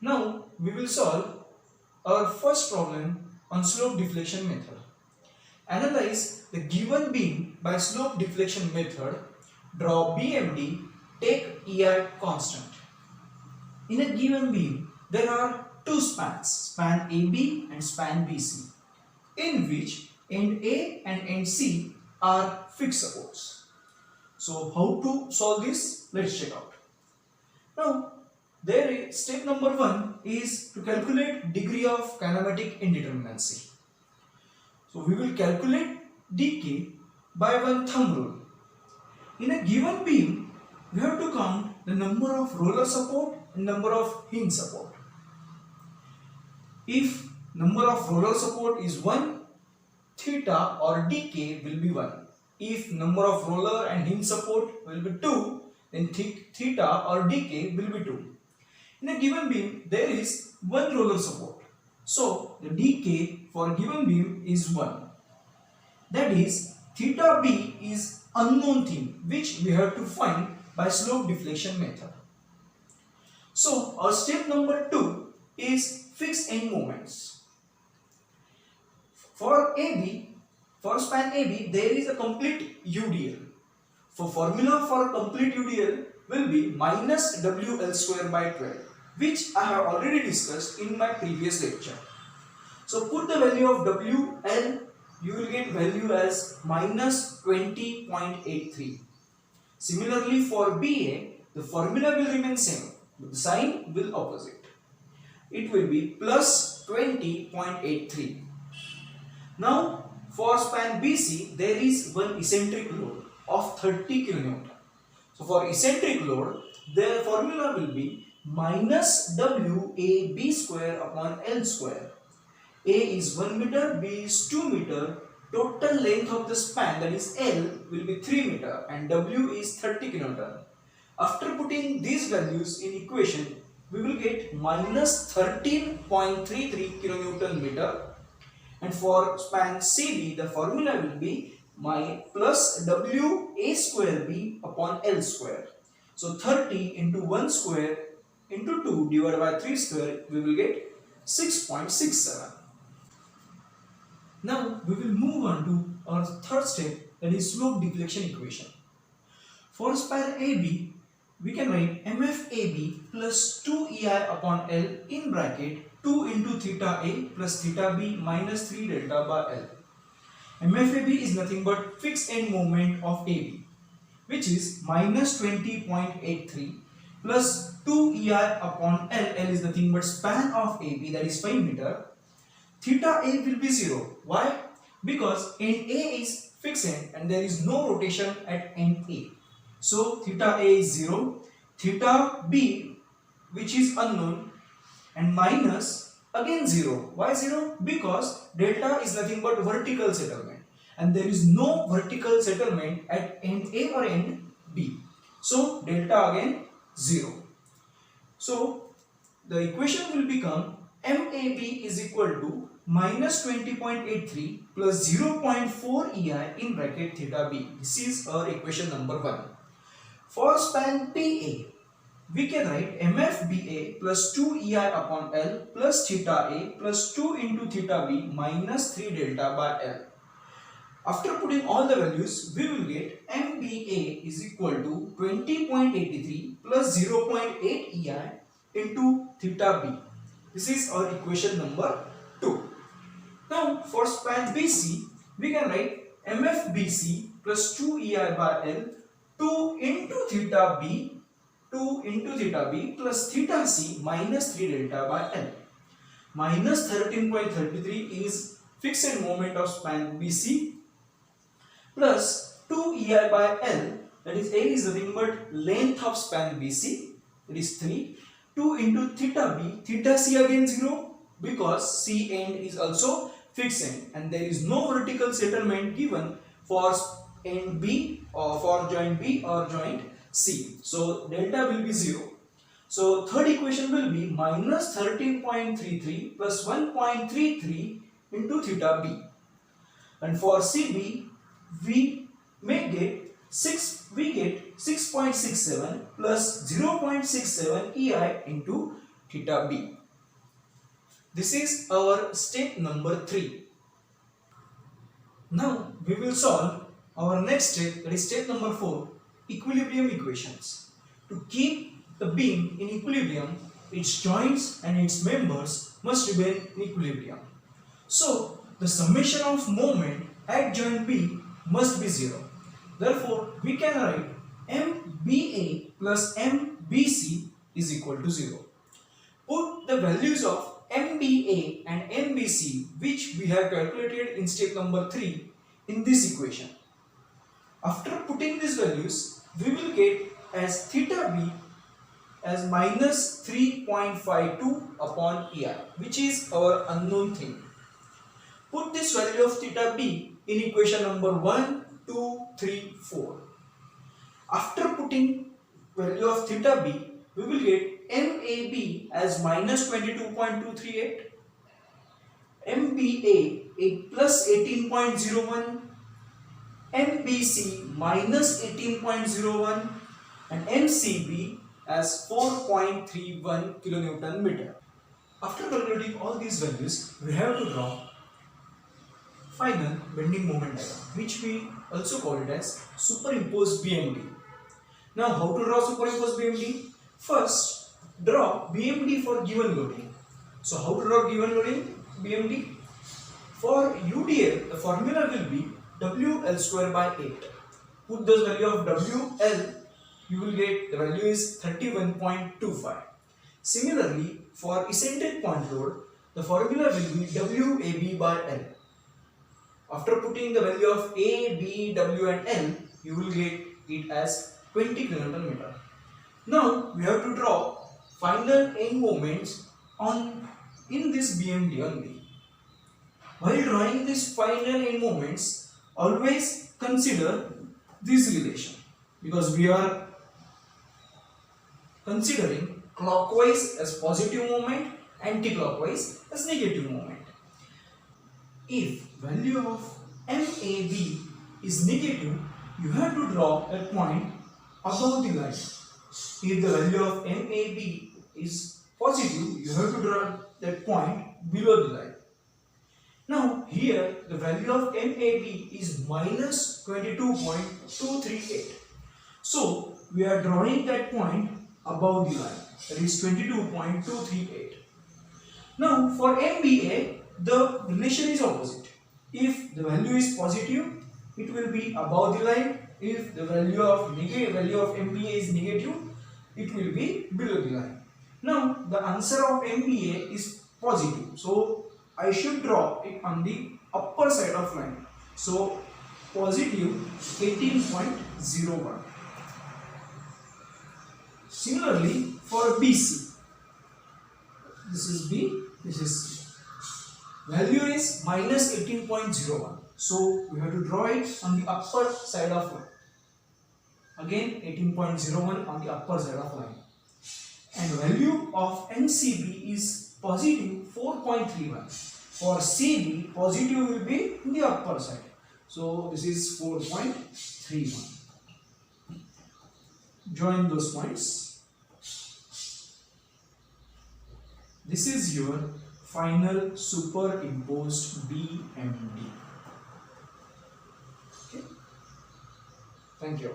Now we will solve our first problem on slope deflection method. Analyze the given beam by slope deflection method. Draw BMD, take EI constant. In a given beam, there are two spans, span AB and span BC, in which end A and end C are fixed supports. So how to solve this? Let's check out. Now, step number 1 is to calculate degree of kinematic indeterminacy. So we will calculate dk by one thumb rule. In a given beam, we have to count the number of roller support and number of hinge support. If number of roller support is 1, theta or dk will be 1. If number of roller and hinge support will be 2, then theta or dk will be 2. In a given beam, there is one roller support. So, the dk for a given beam is 1. That is, theta b is unknown thing which we have to find by slope deflection method. So, our step number 2 is fixed end moments. For span AB, there is a complete UDL. For formula for complete UDL will be minus WL square by 12, which I have already discussed in my previous lecture. So put the value of WL, you will get value as minus 20.83. Similarly for BA, the formula will remain same, but the sign will opposite. It will be plus 20.83. Now for span BC, there is one eccentric load of 30 kN. So for eccentric load, the formula will be minus WAB square upon L square. A is 1 meter, B is 2 meter, total length of the span, that is L, will be 3 meter and W is 30 kN. After putting these values in equation, we will get minus 13.33 kN meter, and for span CB, the formula will be plus WA square B upon L square. So 30 into 1 square into 2 divided by 3 square, we will get 6.67. Now we will move on to our third step, that is slope deflection equation. For span AB, we can write MFAB plus 2EI upon L in bracket 2 into theta A plus theta B minus 3 delta by L. MFAB is nothing but fixed end moment of AB, which is minus 20.83 plus 2EI upon L. L is nothing but span of AB, that is 5 meter. Theta A will be 0. Why? Because end A is fixed end and there is no rotation at end A. So theta A is 0. Theta B, which is unknown, and minus again 0. Why 0? Because delta is nothing but vertical settlement and there is no vertical settlement at end A or end B. So delta again 0. So the equation will become MAB is equal to minus 20.83 plus 0.4 EI in bracket theta B. This is our equation number 1. For span BA, we can write MFBA plus 2 EI upon L plus theta A plus 2 into theta B minus 3 delta by L. After putting all the values, we will get MBA is equal to 20.83 plus 0.8 EI into theta B. This is our equation number 2. Now for span BC, we can write MFBC plus 2 EI by L 2 into theta B plus theta C minus 3 delta by L. Minus 13.33 is fixed end moment of span BC plus 2 EI by L, that is L is nothing but length of span BC, that is 3. 2 into theta B, theta C again 0 because C end is also fixed end and there is no vertical settlement given for end B or for joint B or joint C. So delta will be 0. So third equation will be minus 13.33 plus 1.33 into theta B. And for CB, we get 6.67 plus 0.67 EI into theta b. This is our step number 3. Now we will solve our next step, that is step number 4, equilibrium equations. To keep the beam in equilibrium, its joints and its members must remain in equilibrium. So the summation of moment at joint B must be 0. Therefore, we can write MBA plus MBC is equal to 0. Put the values of MBA and MBC, which we have calculated in step number 3, in this equation. After putting these values, we will get as theta B as minus 3.52 upon EI, which is our unknown thing. Put this value of theta B in equation number 1, 2, 3, 4. After putting value of theta B, we will get MAB as minus 22.238, MBA a plus 18.01, MBC minus 18.01 and MCB as 4.31 kilonewton meter. After calculating all these values, we have to draw final bending moment diagram, which we also call it as superimposed BMD. Now, how to draw superimposed BMD? First, draw BMD for given loading. So, how to draw given loading BMD? For UDL, the formula will be WL square by 8. Put those value of WL, you will get the value is 31.25. Similarly, for eccentric point load, the formula will be WAB by L. After putting the value of A, B, W and L, you will get it as 20 kN meter. Now we have to draw final end moments in this BMD only. While drawing this final end moments, always consider this relation, because we are considering clockwise as positive moment, anti-clockwise as negative moment. If value of MAB is negative, you have to draw a point above the line. If the value of MAB is positive, you have to draw that point below the line. Now here the value of MAB is minus 22.238. So we are drawing that point above the line, that is 22.238. Now for MBA, the relation is opposite. If the value is positive, it will be above the line. If the value of MBA is negative, it will be below the line. Now the answer of MBA is positive, so I should draw it on the upper side of line. So positive 18.01. Similarly for BC, this is B, this is C. Value is minus 18.01. So we have to draw it on the upper side of line. Again 18.01 on the upper side of line. And value of NCB is positive 4.31. For CB, positive will be in the upper side. So this is 4.31. Join those points. This is your final superimposed BMD. Okay. Thank you.